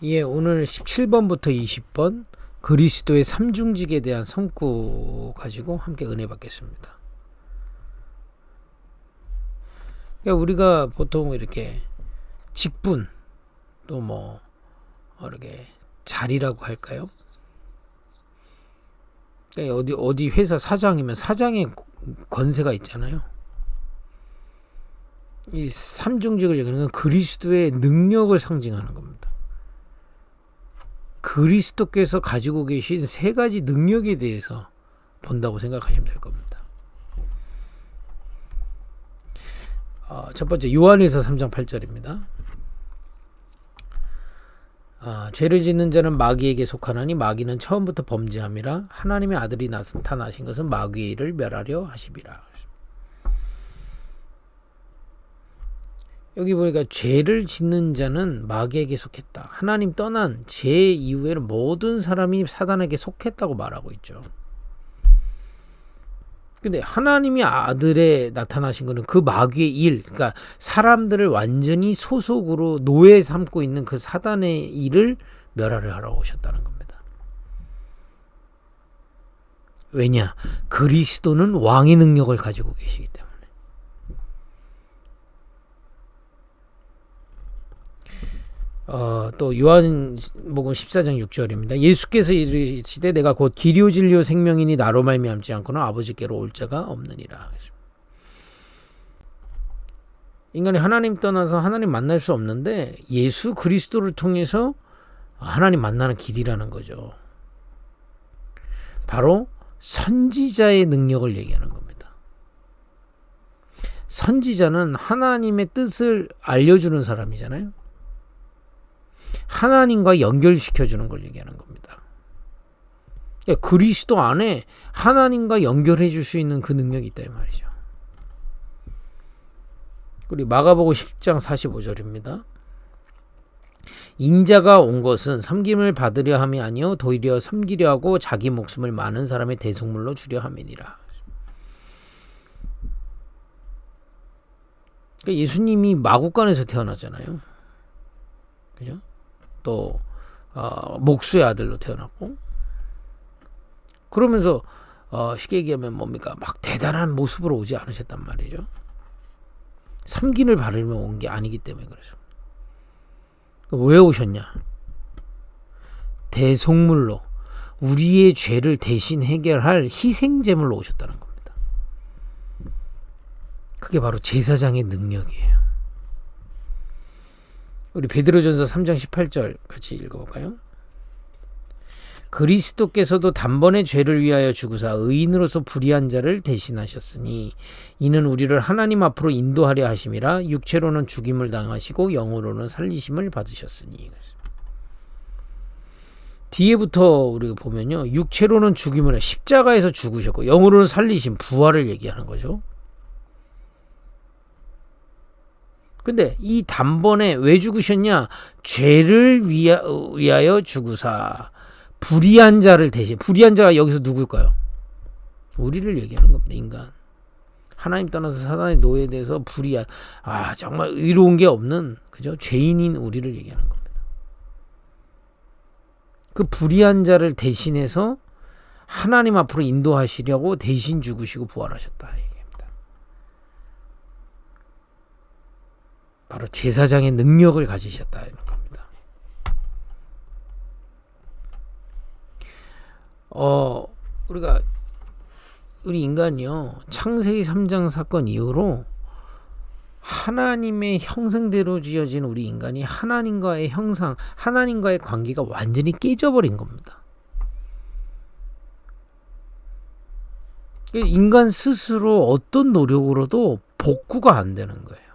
예, 오늘 17번부터 20번 그리스도의 삼중직에 대한 성구 가지고 함께 은혜 받겠습니다. 그러니까 우리가 보통 이렇게 직분 또 뭐 이렇게 자리라고 할까요? 그러니까 어디 회사 사장이면 사장의 권세가 있잖아요. 이 삼중직을 얘기하는 건 그리스도의 능력을 상징하는 겁니다. 그리스도께서 가지고 계신 세 가지 능력에 대해서 본다고 생각하시면 될 겁니다. 첫 번째 요한일서 3장 8절입니다. 죄를 짓는 자는 마귀에게 속하나니 마귀는 처음부터 범죄함이라 하나님의 아들이 나타나신 것은 마귀의 일을 멸하려 하심이라. 여기 보니까 죄를 짓는 자는 마귀에게 속했다. 하나님 떠난 죄 이후에는 모든 사람이 사단에게 속했다고 말하고 있죠. 근데 하나님이 아들에 나타나신 것은 그 마귀의 일, 그러니까 사람들을 완전히 소속으로 노예 삼고 있는 그 사단의 일을 멸하려 하러 오셨다는 겁니다. 왜냐? 그리스도는 왕의 능력을 가지고 계시기 때문에. 또 요한복음 14장 6절입니다. 예수께서 이르시되 내가 곧 길이요 진리요 생명이니 나로 말미암지 않고는 아버지께로 올 자가 없느니라. 인간이 하나님 떠나서 하나님 만날 수 없는데 예수 그리스도를 통해서 하나님 만나는 길이라는 거죠. 바로 선지자의 능력을 얘기하는 겁니다. 선지자는 하나님의 뜻을 알려주는 사람이잖아요. 하나님과 연결시켜주는 걸 얘기하는 겁니다. 그리스도 안에 하나님과 연결해 줄 수 있는 그 능력이 있다 이 말이죠. 그리고 마가복음 10장 45절입니다. 인자가 온 것은 섬김을 받으려 함이 아니요 도리어 섬기려 하고 자기 목숨을 많은 사람의 대속물로 주려 함이니라. 그러니까 예수님이 마구간에서 태어났잖아요. 그죠? 또 목수의 아들로 태어났고, 그러면서 쉽게 얘기하면 뭡니까? 막 대단한 모습으로 오지 않으셨단 말이죠. 섬김을 받으려면 온 게 아니기 때문에 그렇죠. 왜 오셨냐? 대속물로 우리의 죄를 대신 해결할 희생제물로 오셨다는 겁니다. 그게 바로 제사장의 능력이에요. 우리 베드로전서 3장 18절 같이 읽어볼까요? 그리스도께서도 단번에 죄를 위하여 죽으사 의인으로서 불의한 자를 대신하셨으니 이는 우리를 하나님 앞으로 인도하려 하심이라. 육체로는 죽임을 당하시고 영으로는 살리심을 받으셨으니. 뒤에부터 우리가 보면요, 육체로는 죽임을 십자가에서 죽으셨고 영으로는 살리심, 부활을 얘기하는 거죠. 근데 이 단번에 왜 죽으셨냐? 죄를 위하여 죽으사 불의한 자를 대신. 불의한 자가 여기서 누굴까요? 우리를 얘기하는 겁니다. 인간. 하나님 떠나서 사단의 노예에 대해서 불의한, 정말 의로운 게 없는, 그죠? 죄인인 우리를 얘기하는 겁니다. 그 불의한 자를 대신해서 하나님 앞으로 인도하시려고 대신 죽으시고 부활하셨다. 바로 제사장의 능력을 가지셨다는 겁니다. 우리 인간이요, 창세기 3장 사건 이후로 하나님의 형상대로 지어진 우리 인간이 하나님과의 형상, 하나님과의 관계가 완전히 깨져버린 겁니다. 인간 스스로 어떤 노력으로도 복구가 안 되는 거예요.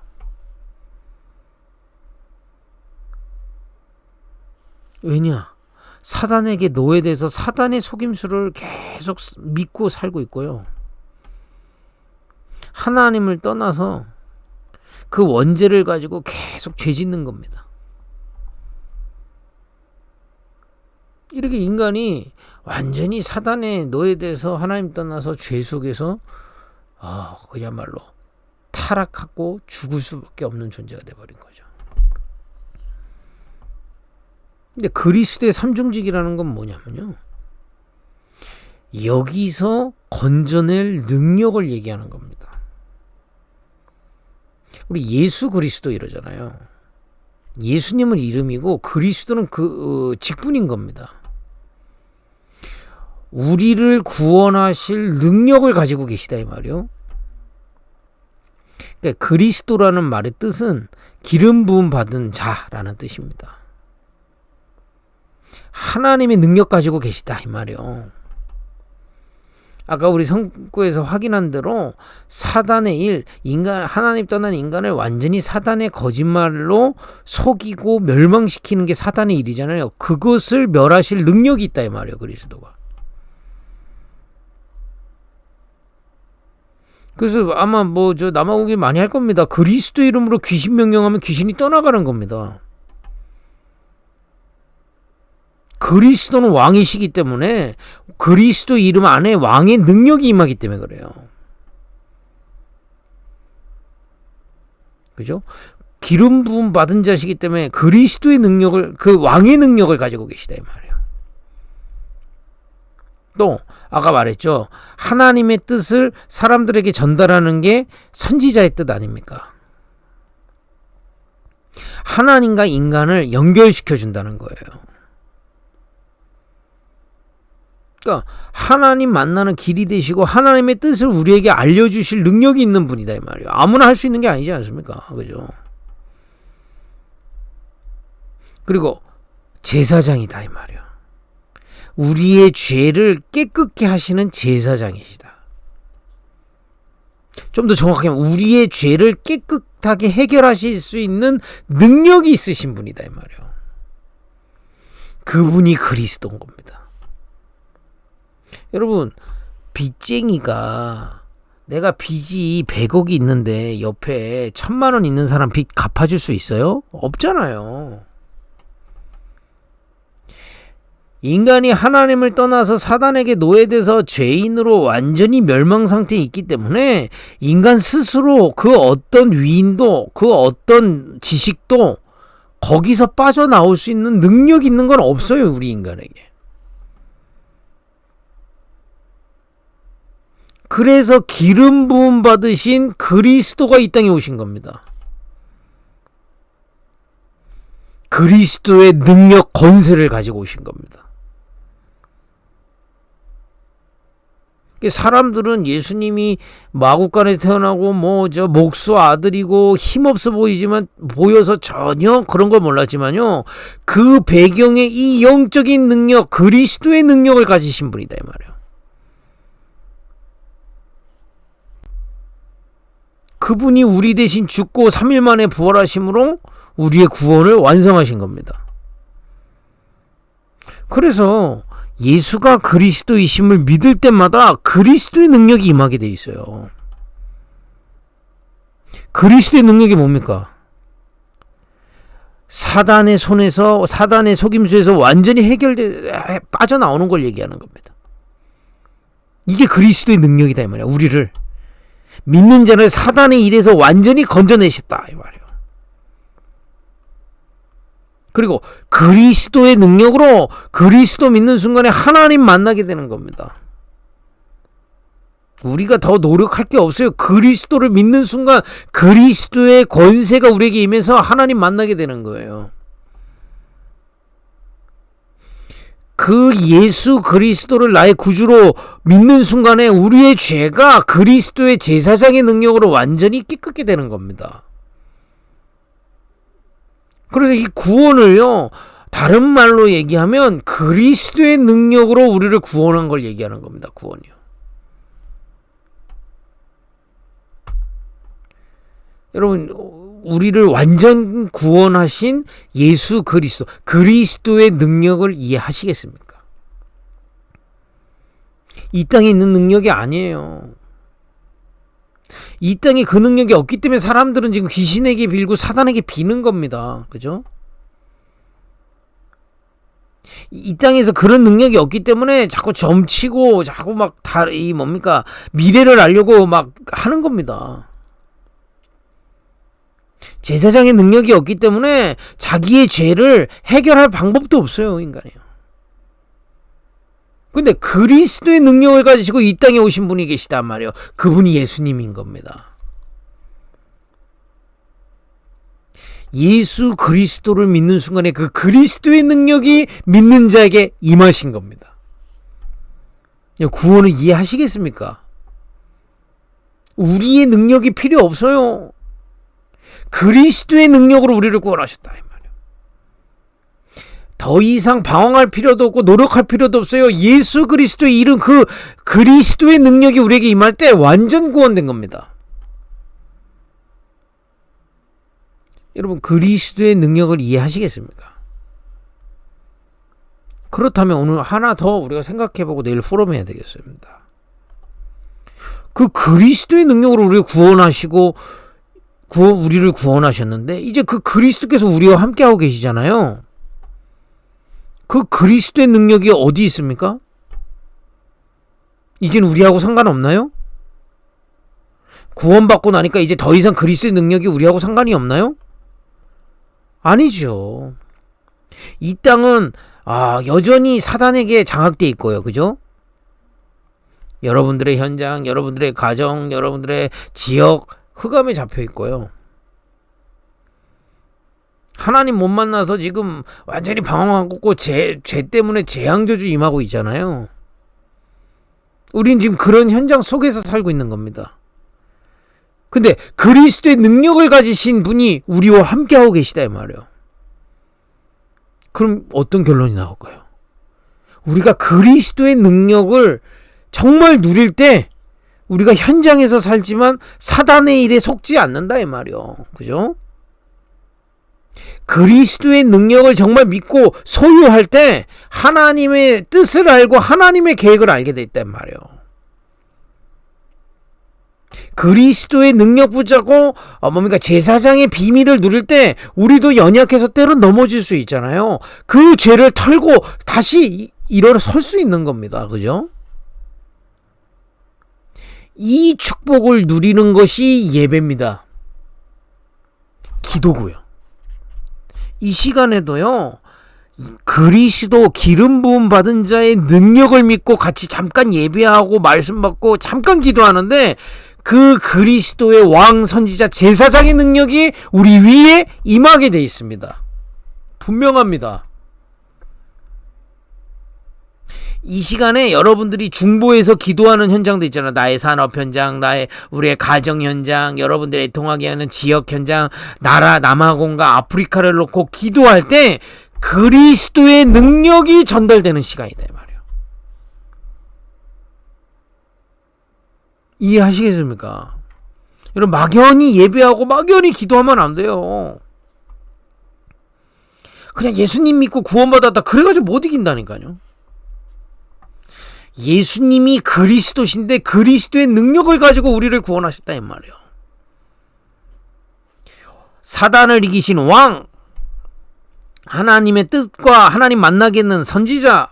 왜냐? 사단에게 노예돼서 사단의 속임수를 계속 믿고 살고 있고요. 하나님을 떠나서 그 원죄를 가지고 계속 죄 짓는 겁니다. 이렇게 인간이 완전히 사단의 노예돼서 하나님 떠나서 죄 속에서 그야말로 타락하고 죽을 수밖에 없는 존재가 돼버린 거죠. 근데 그리스도의 삼중직이라는 건 뭐냐면요, 여기서 건져낼 능력을 얘기하는 겁니다. 우리 예수 그리스도 이러잖아요. 예수님은 이름이고 그리스도는 그 직분인 겁니다. 우리를 구원하실 능력을 가지고 계시다 이 말이요. 그러니까 그리스도라는 말의 뜻은 기름 부음 받은 자라는 뜻입니다. 하나님의 능력 가지고 계시다 이 말이요. 아까 우리 성구에서 확인한 대로 사단의 일, 하나님 떠난 인간을 완전히 사단의 거짓말로 속이고 멸망시키는 게 사단의 일이잖아요. 그것을 멸하실 능력이 있다 이 말이에요, 그리스도가. 그래서 아마 남아공이 많이 할 겁니다. 그리스도 이름으로 귀신 명령하면 귀신이 떠나가는 겁니다. 그리스도는 왕이시기 때문에 그리스도 이름 안에 왕의 능력이 임하기 때문에 그래요. 그죠? 기름 부음 받은 자시기 때문에 그리스도의 능력을, 그 왕의 능력을 가지고 계시다 이 말이에요. 또 아까 말했죠. 하나님의 뜻을 사람들에게 전달하는 게 선지자의 뜻 아닙니까? 하나님과 인간을 연결시켜 준다는 거예요. 그러니까 하나님 만나는 길이 되시고 하나님의 뜻을 우리에게 알려주실 능력이 있는 분이다 이 말이에요. 아무나 할 수 있는 게 아니지 않습니까? 그죠? 그리고 제사장이다 이 말이에요. 우리의 죄를 깨끗게 하시는 제사장이시다. 좀 더 정확하게 하면 우리의 죄를 깨끗하게 해결하실 수 있는 능력이 있으신 분이다 이 말이에요. 그분이 그리스도인 겁니다. 여러분, 빚쟁이가 내가 빚이 100억이 있는데 옆에 1000만 원 있는 사람 빚 갚아줄 수 있어요? 없잖아요. 인간이 하나님을 떠나서 사단에게 노예돼서 죄인으로 완전히 멸망 상태에 있기 때문에 인간 스스로 그 어떤 위인도 그 어떤 지식도 거기서 빠져나올 수 있는 능력이 있는 건 없어요, 우리 인간에게. 그래서 기름 부음 받으신 그리스도가 이 땅에 오신 겁니다. 그리스도의 능력, 권세를 가지고 오신 겁니다. 사람들은 예수님이 마구간에 태어나고 목수 아들이고 힘없어 보여서 전혀 그런 걸 몰랐지만요, 그 배경에 이 영적인 능력, 그리스도의 능력을 가지신 분이다 이 말이에요. 그분이 우리 대신 죽고 3일 만에 부활하심으로 우리의 구원을 완성하신 겁니다. 그래서 예수가 그리스도이심을 믿을 때마다 그리스도의 능력이 임하게 돼 있어요. 그리스도의 능력이 뭡니까? 사단의 손에서, 사단의 속임수에서 완전히 빠져나오는 걸 얘기하는 겁니다. 이게 그리스도의 능력이다 이 말이야. 우리를 믿는 자를 사단의 일에서 완전히 건져내셨다 이 말이에요. 그리고 그리스도의 능력으로 그리스도 믿는 순간에 하나님 만나게 되는 겁니다. 우리가 더 노력할 게 없어요. 그리스도를 믿는 순간 그리스도의 권세가 우리에게 임해서 하나님 만나게 되는 거예요. 그 예수 그리스도를 나의 구주로 믿는 순간에 우리의 죄가 그리스도의 제사장의 능력으로 완전히 깨끗게 되는 겁니다. 그래서 이 구원을요, 다른 말로 얘기하면 그리스도의 능력으로 우리를 구원한 걸 얘기하는 겁니다. 구원이요. 여러분, 우리를 완전 구원하신 예수 그리스도, 그리스도의 능력을 이해하시겠습니까? 이 땅에 있는 능력이 아니에요. 이 땅에 그 능력이 없기 때문에 사람들은 지금 귀신에게 빌고 사단에게 비는 겁니다. 그죠? 이 땅에서 그런 능력이 없기 때문에 자꾸 점치고 자꾸 미래를 알려고 막 하는 겁니다. 제사장의 능력이 없기 때문에 자기의 죄를 해결할 방법도 없어요, 인간이요. 근데 그리스도의 능력을 가지시고 이 땅에 오신 분이 계시단 말이에요. 그분이 예수님인 겁니다. 예수 그리스도를 믿는 순간에 그 그리스도의 능력이 믿는 자에게 임하신 겁니다. 구원을 이해하시겠습니까? 우리의 능력이 필요 없어요. 그리스도의 능력으로 우리를 구원하셨다 이 말이에요. 더 이상 방황할 필요도 없고 노력할 필요도 없어요. 예수 그리스도의 이름, 그 그리스도의 능력이 우리에게 임할 때 완전 구원된 겁니다. 여러분, 그리스도의 능력을 이해하시겠습니까? 그렇다면 오늘 하나 더 우리가 생각해보고 내일 포럼해야 되겠습니다. 그 그리스도의 능력으로 우리를 구원하시고 우리를 구원하셨는데 이제 그 그리스도께서 우리와 함께하고 계시잖아요. 그 그리스도의 능력이 어디 있습니까? 이제는 우리하고 상관없나요? 구원받고 나니까 이제 더 이상 그리스도의 능력이 우리하고 상관이 없나요? 아니죠. 이 땅은 여전히 사단에게 장악돼 있고요. 그죠? 여러분들의 현장, 여러분들의 가정, 여러분들의 지역 흑암에 잡혀 있고요. 하나님 못 만나서 지금 완전히 방황하고 죄 때문에 재앙저주 임하고 있잖아요. 우린 지금 그런 현장 속에서 살고 있는 겁니다. 근데 그리스도의 능력을 가지신 분이 우리와 함께하고 계시다 이 말이에요. 그럼 어떤 결론이 나올까요? 우리가 그리스도의 능력을 정말 누릴 때 우리가 현장에서 살지만 사단의 일에 속지 않는다 이 말이에요. 그죠? 그리스도의 능력을 정말 믿고 소유할 때 하나님의 뜻을 알고 하나님의 계획을 알게 돼 있단 말이에요. 그리스도의 능력 붙잡고 제사장의 비밀을 누릴 때 우리도 연약해서 때론 넘어질 수 있잖아요. 그 죄를 털고 다시 일어설 수 있는 겁니다. 그죠? 이 축복을 누리는 것이 예배입니다. 기도고요. 이 시간에도요, 그리스도 기름 부음 받은 자의 능력을 믿고 같이 잠깐 예배하고 말씀 받고 잠깐 기도하는데 그 그리스도의 왕 선지자 제사장의 능력이 우리 위에 임하게 돼 있습니다. 분명합니다. 이 시간에 여러분들이 중보에서 기도하는 현장도 있잖아요. 나의 산업 현장, 우리의 가정 현장, 여러분들의 통하게 하는 지역 현장, 나라 남아공과 아프리카를 놓고 기도할 때 그리스도의 능력이 전달되는 시간이다 이 말이에요. 이해하시겠습니까? 여러분, 막연히 예배하고 막연히 기도하면 안 돼요. 그냥 예수님 믿고 구원받았다 그래가지고 못 이긴다니까요. 예수님이 그리스도신데 그리스도의 능력을 가지고 우리를 구원하셨다 이 말이에요. 사단을 이기신 왕, 하나님의 뜻과 하나님 만나겠는 선지자,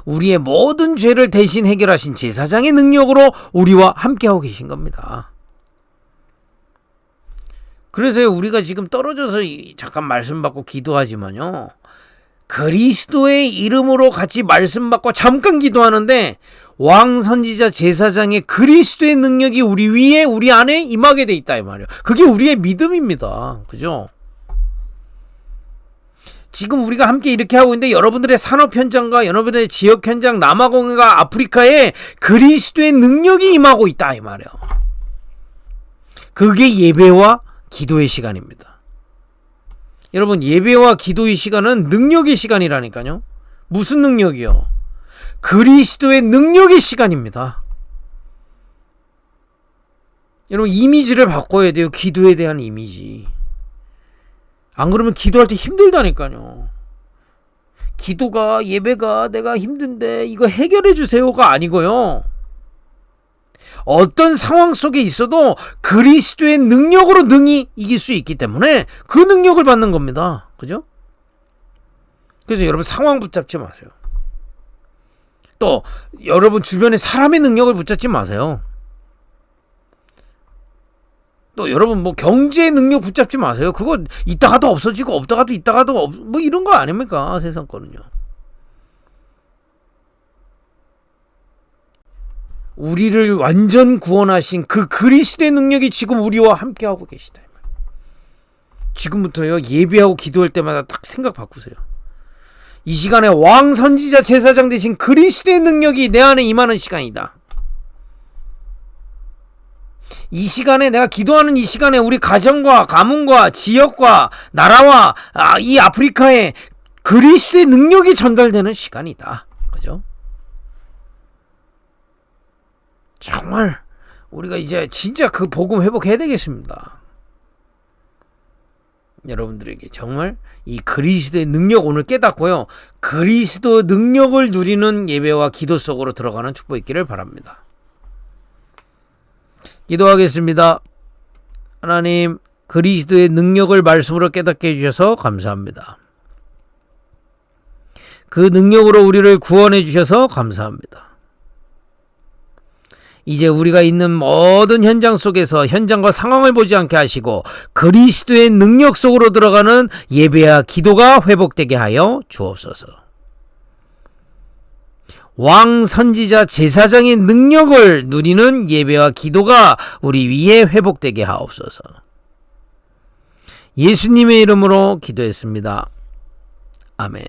우리의 모든 죄를 대신 해결하신 제사장의 능력으로 우리와 함께하고 계신 겁니다. 그래서 우리가 지금 떨어져서 잠깐 말씀 받고 기도하지만요, 그리스도의 이름으로 같이 말씀 받고 잠깐 기도하는데 왕 선지자 제사장의 그리스도의 능력이 우리 위에 우리 안에 임하게 돼 있다 이 말이에요. 그게 우리의 믿음입니다. 그죠? 지금 우리가 함께 이렇게 하고 있는데 여러분들의 산업 현장과 여러분들의 지역 현장, 남아공과 아프리카에 그리스도의 능력이 임하고 있다 이 말이에요. 그게 예배와 기도의 시간입니다. 여러분, 예배와 기도의 시간은 능력의 시간이라니까요. 무슨 능력이요? 그리스도의 능력의 시간입니다. 여러분, 이미지를 바꿔야 돼요. 기도에 대한 이미지. 안 그러면 기도할 때 힘들다니까요. 기도가, 예배가 내가 힘든데 이거 해결해 주세요가 아니고요. 어떤 상황 속에 있어도 그리스도의 능력으로 능히 이길 수 있기 때문에 그 능력을 받는 겁니다. 그죠? 그래서 여러분, 상황 붙잡지 마세요. 또 여러분 주변에 사람의 능력을 붙잡지 마세요. 또 여러분 뭐 경제 능력 붙잡지 마세요. 그거 있다가도 없어지고 없다가도 있다가도 뭐 이런 거 아닙니까? 세상 거는요. 우리를 완전 구원하신 그 그리스도의 능력이 지금 우리와 함께하고 계시다. 지금부터요, 예배하고 기도할 때마다 딱 생각 바꾸세요. 이 시간에 왕 선지자 제사장 되신 그리스도의 능력이 내 안에 임하는 시간이다. 이 시간에 내가 기도하는 이 시간에 우리 가정과 가문과 지역과 나라와 이 아프리카에 그리스도의 능력이 전달되는 시간이다. 그죠? 정말 우리가 이제 진짜 그 복음 회복해야 되겠습니다. 여러분들에게 정말 이 그리스도의 능력 오늘 깨닫고요. 그리스도 능력을 누리는 예배와 기도 속으로 들어가는 축복 있기를 바랍니다. 기도하겠습니다. 하나님, 그리스도의 능력을 말씀으로 깨닫게 해주셔서 감사합니다. 그 능력으로 우리를 구원해 주셔서 감사합니다. 이제 우리가 있는 모든 현장 속에서 현장과 상황을 보지 않게 하시고 그리스도의 능력 속으로 들어가는 예배와 기도가 회복되게 하여 주옵소서. 왕 선지자 제사장의 능력을 누리는 예배와 기도가 우리 위에 회복되게 하옵소서. 예수님의 이름으로 기도했습니다. 아멘.